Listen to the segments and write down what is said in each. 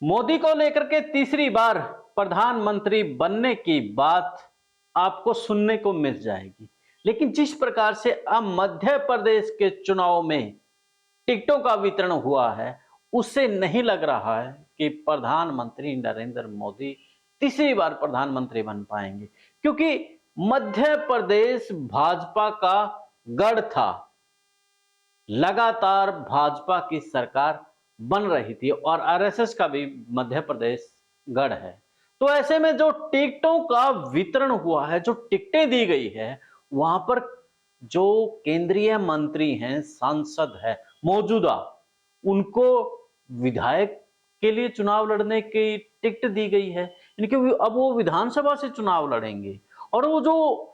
मोदी को लेकर के तीसरी बार प्रधानमंत्री बनने की बात आपको सुनने को मिल जाएगी। लेकिन जिस प्रकार से अब मध्य प्रदेश के चुनाव में टिकटों का वितरण हुआ है, उससे नहीं लग रहा है कि प्रधानमंत्री नरेंद्र मोदी तीसरी बार प्रधानमंत्री बन पाएंगे, क्योंकि मध्य प्रदेश भाजपा का गढ़ था। लगातार भाजपा की सरकार बन रही थी और आरएसएस का भी मध्य प्रदेश गढ़ है। तो ऐसे में जो टिकटों का वितरण हुआ है, जो टिकटें दी गई है, वहां पर जो केंद्रीय मंत्री हैं, सांसद है मौजूदा, उनको विधायक के लिए चुनाव लड़ने की टिकट दी गई है। इनके अब वो विधानसभा से चुनाव लड़ेंगे। और वो जो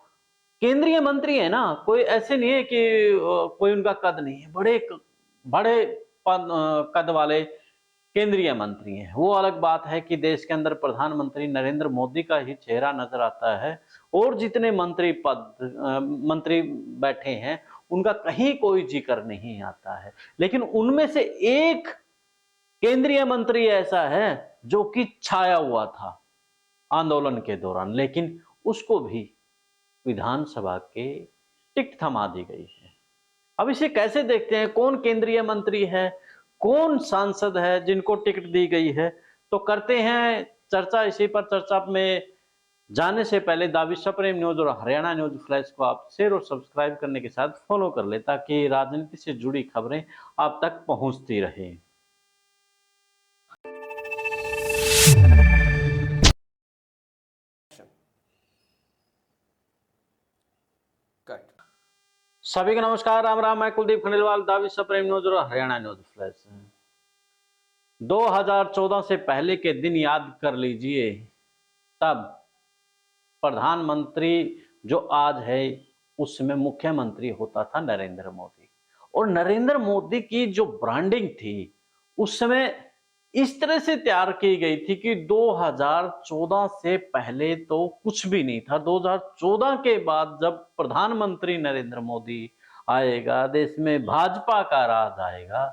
केंद्रीय मंत्री है ना, कोई ऐसे नहीं है कि कोई उनका कद नहीं है, बड़े कद वाले केंद्रीय मंत्री हैं। वो अलग बात है कि देश के अंदर प्रधानमंत्री नरेंद्र मोदी का ही चेहरा नजर आता है और जितने मंत्री बैठे हैं उनका कहीं कोई जिक्र नहीं आता है। लेकिन उनमें से एक केंद्रीय मंत्री ऐसा है जो कि छाया हुआ था आंदोलन के दौरान, लेकिन उसको भी विधानसभा के टिकट थमा दी गई है। अब इसे कैसे देखते हैं, कौन केंद्रीय मंत्री है, कौन सांसद है जिनको टिकट दी गई है, तो करते हैं चर्चा इसी पर। चर्चा में जाने से पहले द विश्वप्रेम न्यूज और हरियाणा न्यूज फ्लैश को आप शेयर और सब्सक्राइब करने के साथ फॉलो कर ले, ताकि राजनीति से जुड़ी खबरें आप तक पहुंचती रहे। सभी को नमस्कार, राम राम। मैं कुलदीप खंडेलवाल, द विश्वप्रेम न्यूज और हरियाणा न्यूज फ्लैश। 2014 से पहले के दिन याद कर लीजिए, तब प्रधानमंत्री जो आज है उसमें मुख्यमंत्री होता था नरेंद्र मोदी। और नरेंद्र मोदी की जो ब्रांडिंग थी उस समय इस तरह से तैयार की गई थी कि 2014 से पहले तो कुछ भी नहीं था। 2014 के बाद जब प्रधानमंत्री नरेंद्र मोदी आएगा, देश में भाजपा का राज आएगा,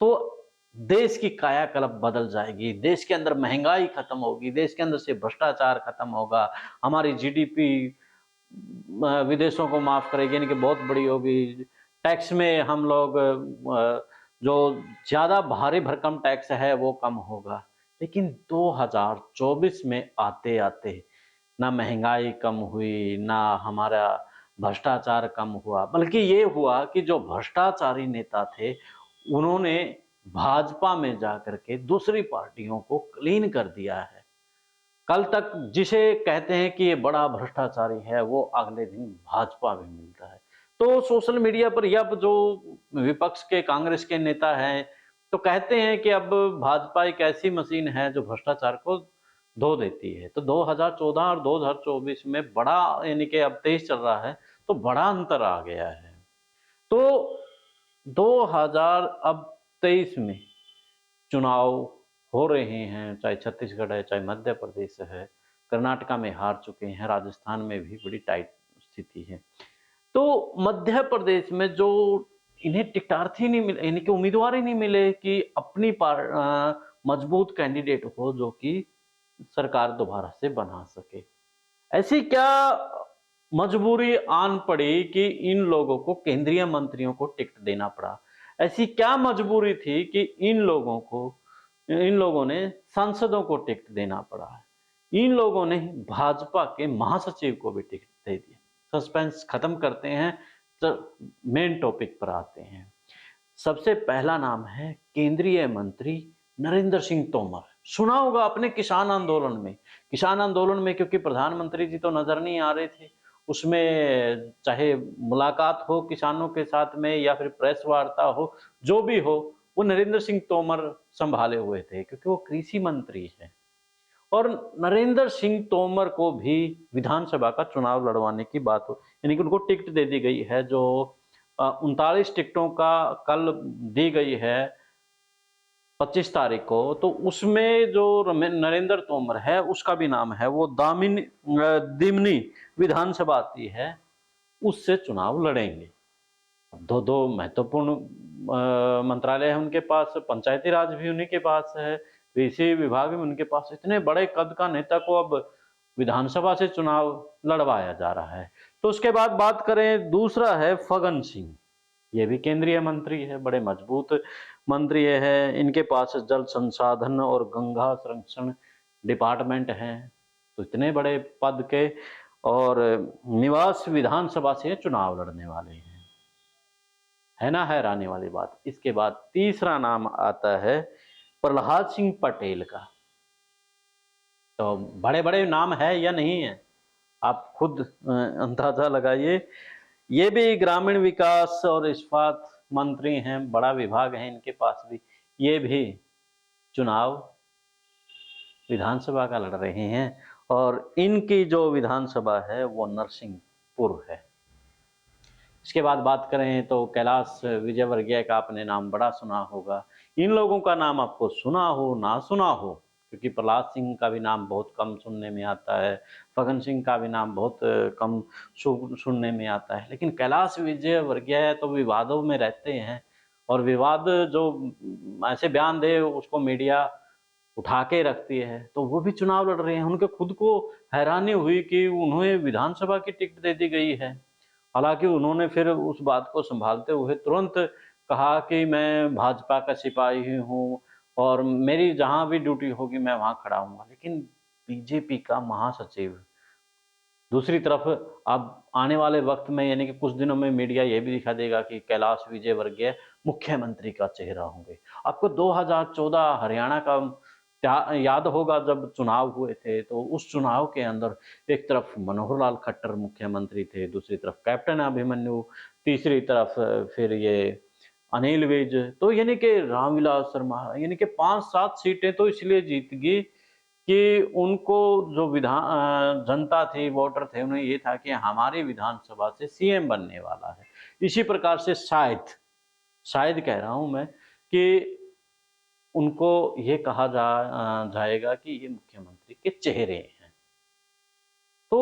तो देश की कायाकल्प बदल जाएगी। देश के अंदर महंगाई खत्म होगी, देश के अंदर से भ्रष्टाचार खत्म होगा, हमारी जीडीपी विदेशों को माफ करेगी, यानी कि बहुत बड़ी होगी। टैक्स में हम लोग जो ज्यादा भारी भरकम टैक्स है वो कम होगा। लेकिन 2024 में आते आते ना महंगाई कम हुई, ना हमारा भ्रष्टाचार कम हुआ, बल्कि ये हुआ कि जो भ्रष्टाचारी नेता थे उन्होंने भाजपा में जाकर के दूसरी पार्टियों को क्लीन कर दिया है। कल तक जिसे कहते हैं कि ये बड़ा भ्रष्टाचारी है, वो अगले दिन भाजपा में मिलता है। तो सोशल मीडिया पर अब जो विपक्ष के कांग्रेस के नेता हैं तो कहते हैं कि अब भाजपा एक ऐसी मशीन है जो भ्रष्टाचार को धो देती है। तो 2014 और 2024 में बड़ा, यानी कि अब 23 चल रहा है तो बड़ा अंतर आ गया है। तो 2023 में चुनाव हो रहे हैं, चाहे छत्तीसगढ़ है, चाहे मध्य प्रदेश है, कर्नाटका में हार चुके हैं, राजस्थान में भी बड़ी टाइट स्थिति है। तो मध्य प्रदेश में जो इन्हें टिकटार्थी नहीं मिले, यानी कि उम्मीदवार ही नहीं मिले कि अपनी मजबूत कैंडिडेट हो जो कि सरकार दोबारा से बना सके। ऐसी क्या मजबूरी आन पड़ी कि इन लोगों को, केंद्रीय मंत्रियों को टिकट देना पड़ा? ऐसी क्या मजबूरी थी कि इन लोगों ने सांसदों को टिकट देना पड़ा है? इन लोगों ने भाजपा के महासचिव को भी टिकट दे दिया। सस्पेंस खत्म करते हैं, तो मेन टॉपिक पर आते हैं। सबसे पहला नाम है केंद्रीय मंत्री नरेंद्र सिंह तोमर। सुना होगा आपने किसान आंदोलन में। किसान आंदोलन में क्योंकि प्रधानमंत्री जी तो नजर नहीं आ रहे थे, उसमें चाहे मुलाकात हो किसानों के साथ में या फिर प्रेस वार्ता हो, जो भी हो, वो नरेंद्र सिंह तोमर संभाले हुए थे क्योंकि वो कृषि मंत्री है। और नरेंद्र सिंह तोमर को भी विधानसभा का चुनाव लड़वाने की बात हो, यानी कि उनको टिकट दे दी गई है। जो 39 टिकटों का कल दी गई है 25 तारीख को, तो उसमें जो नरेंद्र तोमर है उसका भी नाम है, वो दिमनी विधानसभा आती है, उससे चुनाव लड़ेंगे। दो दो महत्वपूर्ण मंत्रालय है उनके पास, पंचायती राज भी उन्हीं के पास है, कृषि विभाग में उनके पास इतने बड़े कद का नेता को अब विधानसभा से चुनाव लड़वाया जा रहा है। तो उसके बाद बात करें, दूसरा है फग्गन सिंह। ये भी केंद्रीय मंत्री है, बड़े मजबूत मंत्री है। इनके पास जल संसाधन और गंगा संरक्षण डिपार्टमेंट है। तो इतने बड़े पद के और निवास विधानसभा से चुनाव लड़ने वाले हैं, है ना हैरानी वाली बात। इसके बाद तीसरा नाम आता है प्रहलाद सिंह पटेल का। तो बड़े बड़े नाम है या नहीं है, आप खुद अंदाजा लगाइए। ये भी ग्रामीण विकास और इस्पात मंत्री हैं, बड़ा विभाग है इनके पास भी। ये भी चुनाव विधानसभा का लड़ रहे हैं और इनकी जो विधानसभा है वो नरसिंहपुर है। इसके बाद बात करें तो कैलाश विजयवर्गीय का आपने नाम बड़ा सुना होगा। इन लोगों का नाम आपको सुना हो ना सुना हो, क्योंकि प्रहलाद सिंह का भी नाम बहुत कम सुनने में आता है, फग्गन सिंह का भी नाम बहुत कम सुनने में आता है, लेकिन कैलाश विजयवर्गीय तो विवादों में रहते हैं और विवाद जो ऐसे बयान दे उसको मीडिया उठा के रखती है। तो वो भी चुनाव लड़ रहे हैं। उनके खुद को हैरानी हुई कि उन्हें विधानसभा की टिकट दे दी गई है। हालांकि उन्होंने फिर उस बात को संभालते हुए तुरंत कहा कि मैं भाजपा का सिपाही हूँ और मेरी जहाँ भी ड्यूटी होगी मैं वहाँ खड़ा हूँगा। लेकिन बीजेपी का महासचिव, दूसरी तरफ अब आने वाले वक्त में यानी कि कुछ दिनों में मीडिया ये भी दिखा देगा कि कैलाश विजयवर्गीय मुख्यमंत्री का चेहरा होंगे। आपको 2014 हरियाणा का याद होगा, जब चुनाव हुए थे तो उस चुनाव के अंदर एक तरफ मनोहर लाल खट्टर मुख्यमंत्री थे, दूसरी तरफ कैप्टन अभिमन्यु, तीसरी तरफ फिर ये अनिल विज। तो यानी कि रामविलास शर्मा, यानी कि 5-7 सीटें तो इसलिए जीत गई कि उनको जो जनता थी, वोटर थे, उन्हें ये था कि हमारी विधानसभा से सीएम बनने वाला है। इसी प्रकार से शायद कह रहा हूं मैं कि उनको ये कहा जाएगा कि ये मुख्यमंत्री के चेहरे हैं, तो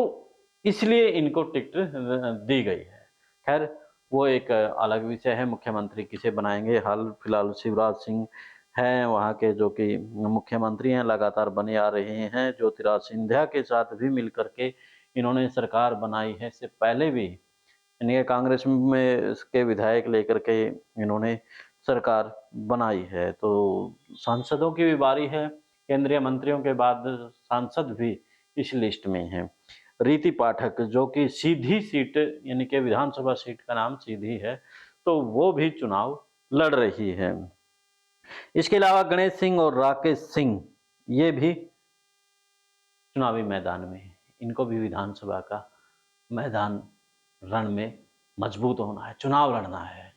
इसलिए इनको टिकट दी गई है। खैर वो एक अलग विषय है, मुख्यमंत्री किसे बनाएंगे। हाल फिलहाल शिवराज सिंह हैं वहाँ के, जो कि मुख्यमंत्री हैं, लगातार बने आ रहे हैं। ज्योतिराज सिंधिया के साथ भी मिलकर के इन्होंने सरकार बनाई है। इससे पहले भी यानी कांग्रेस में इसके विधायक लेकर के इन्होंने सरकार बनाई है। तो सांसदों की भी बारी है, केंद्रीय मंत्रियों के बाद सांसद भी इस लिस्ट में हैं। रीति पाठक, जो कि सीधी सीट यानी कि विधानसभा सीट का नाम सीधी है, तो वो भी चुनाव लड़ रही है। इसके अलावा गणेश सिंह और राकेश सिंह ये भी चुनावी मैदान में है। इनको भी विधानसभा का मैदान रण में मजबूत होना है, चुनाव लड़ना है,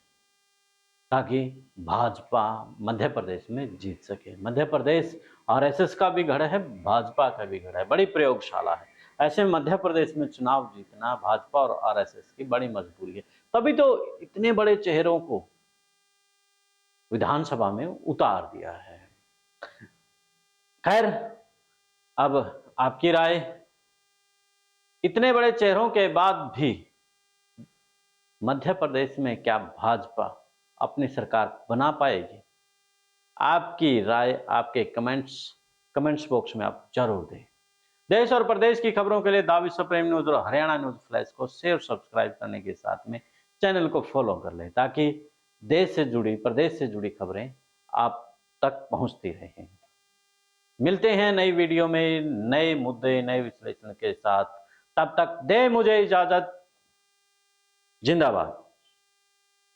ताकि भाजपा मध्य प्रदेश में जीत सके। मध्य प्रदेश आरएसएस का भी गढ़ है, भाजपा का भी गढ़ है, बड़ी प्रयोगशाला है। ऐसे में मध्य प्रदेश में चुनाव जीतना भाजपा और आरएसएस की बड़ी मजबूरी है। तभी तो इतने बड़े चेहरों को विधानसभा में उतार दिया है। खैर, अब आपकी राय, इतने बड़े चेहरों के बाद भी मध्य प्रदेश में क्या भाजपा अपनी सरकार बना पाएगी? आपकी राय आपके कमेंट्स बॉक्स में आप जरूर दें। देश और प्रदेश की खबरों के लिए द विश्व प्रेम न्यूज और हरियाणा न्यूज फ्लैश को शेयर सब्सक्राइब करने के साथ में चैनल को फॉलो कर लें, ताकि देश से जुड़ी, प्रदेश से जुड़ी खबरें आप तक पहुंचती रहें। मिलते हैं नई वीडियो में नए मुद्दे, नए विश्लेषण के साथ। तब तक दे मुझे इजाजत। जिंदाबाद।